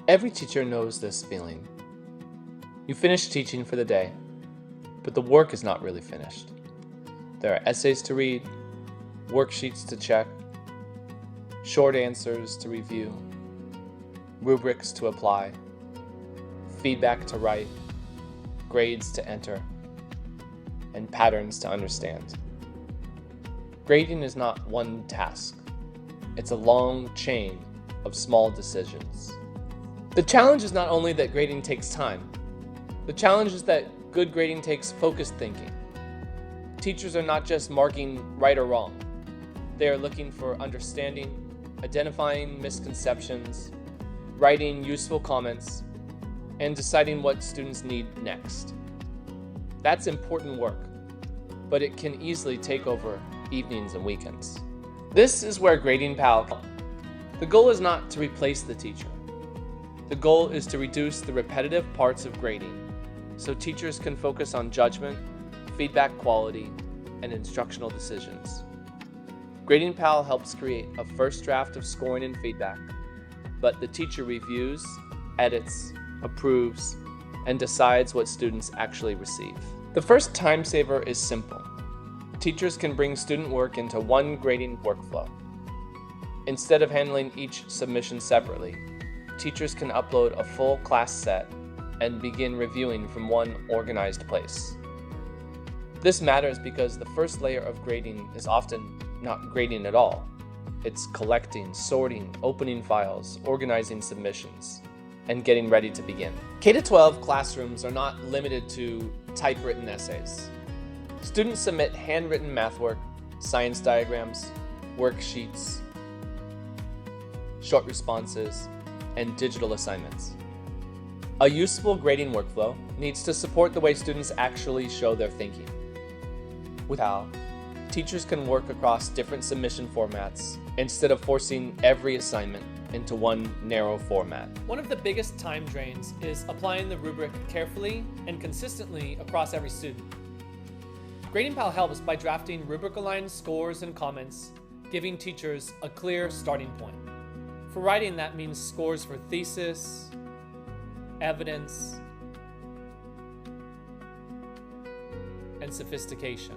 Every teacher knows this feeling. You finish teaching for the day, but the work is not really finished. There are essays to read, worksheets to check, short answers to review, rubrics to apply, feedback to write, grades to enter, and patterns to understand. Grading is not one task. It's a long chain of small decisions. The challenge is not only that grading takes time. The challenge is that good grading takes focused thinking. Teachers are not just marking right or wrong. They are looking for understanding, identifying misconceptions, writing useful comments, and deciding what students need next. That's important work, but it can easily take over evenings and weekends. This is where GradingPal comes. The goal is not to replace the teacher. The goal is to reduce the repetitive parts of grading so teachers can focus on judgment, feedback quality, and instructional decisions. GradingPal helps create a first draft of scoring and feedback, but the teacher reviews, edits, approves, and decides what students actually receive. The first time saver is simple. Teachers can bring student work into one grading workflow. Instead of handling each submission separately, teachers can upload a full class set and begin reviewing from one organized place. This matters because the first layer of grading is often not grading at all. It's collecting, sorting, opening files, organizing submissions, and getting ready to begin. K-12 classrooms are not limited to typewritten essays. Students submit handwritten math work, science diagrams, worksheets, short responses, and digital assignments. A useful grading workflow needs to support the way students actually show their thinking. With how, teachers can work across different submission formats instead of forcing every assignment into one narrow format. One of the biggest time drains is applying the rubric carefully and consistently across every student. GradingPal helps by drafting rubric-aligned scores and comments, giving teachers a clear starting point. For writing, that means scores for thesis, evidence, and sophistication.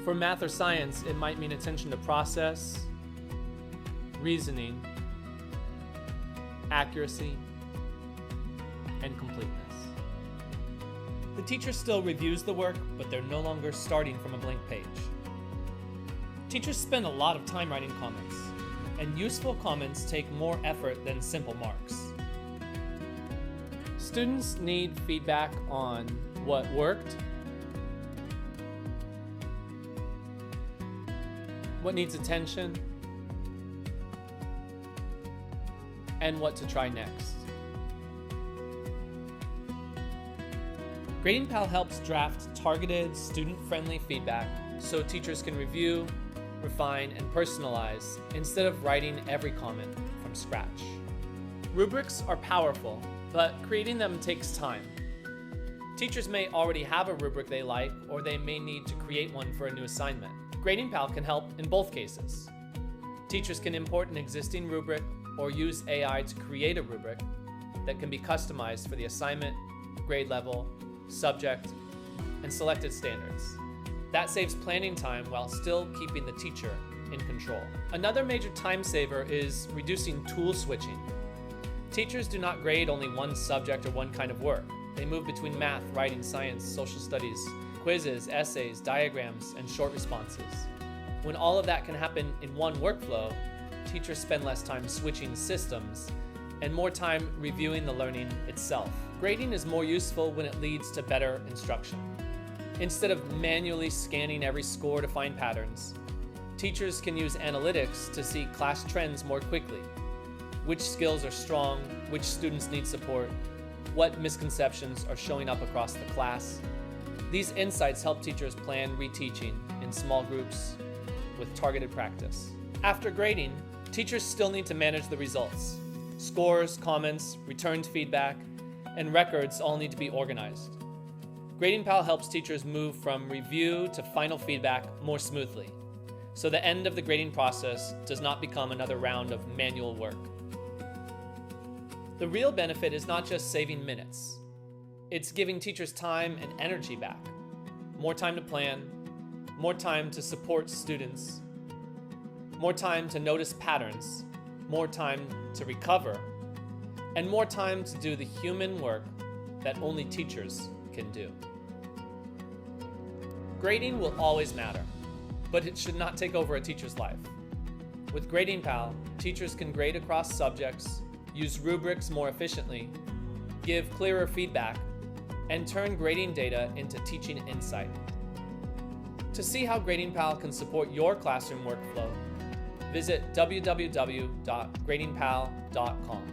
For math or science, it might mean attention to process, reasoning, accuracy, and completeness. The teacher still reviews the work, but they're no longer starting from a blank page. Teachers spend a lot of time writing comments, and useful comments take more effort than simple marks. Students need feedback on what worked, what needs attention, and what to try next. GradingPal helps draft targeted, student-friendly feedback so teachers can review, refine, and personalize instead of writing every comment from scratch. Rubrics are powerful, but creating them takes time. Teachers may already have a rubric they like, or they may need to create one for a new assignment. GradingPal can help in both cases. Teachers can import an existing rubric or use AI to create a rubric that can be customized for the assignment, grade level, subject, and selected standards. That saves planning time while still keeping the teacher in control. Another major time saver is reducing tool switching. Teachers do not grade only one subject or one kind of work. They move between math, writing, science, social studies, quizzes, essays, diagrams, and short responses. When all of that can happen in one workflow, teachers spend less time switching systems and more time reviewing the learning itself. Grading is more useful when it leads to better instruction. Instead of manually scanning every score to find patterns, teachers can use analytics to see class trends more quickly. Which skills are strong, which students need support, what misconceptions are showing up across the class. These insights help teachers plan reteaching in small groups with targeted practice. After grading, teachers still need to manage the results. Scores, comments, returned feedback, and records all need to be organized. GradingPal helps teachers move from review to final feedback more smoothly, so the end of the grading process does not become another round of manual work. The real benefit is not just saving minutes. It's giving teachers time and energy back. More time to plan, more time to support students, more time to notice patterns, more time to recover, and more time to do the human work that only teachers can do. Grading will always matter, but it should not take over a teacher's life. With GradingPal, teachers can grade across subjects, use rubrics more efficiently, give clearer feedback, and turn grading data into teaching insight. To see how GradingPal can support your classroom workflow, visit www.gradingpal.com.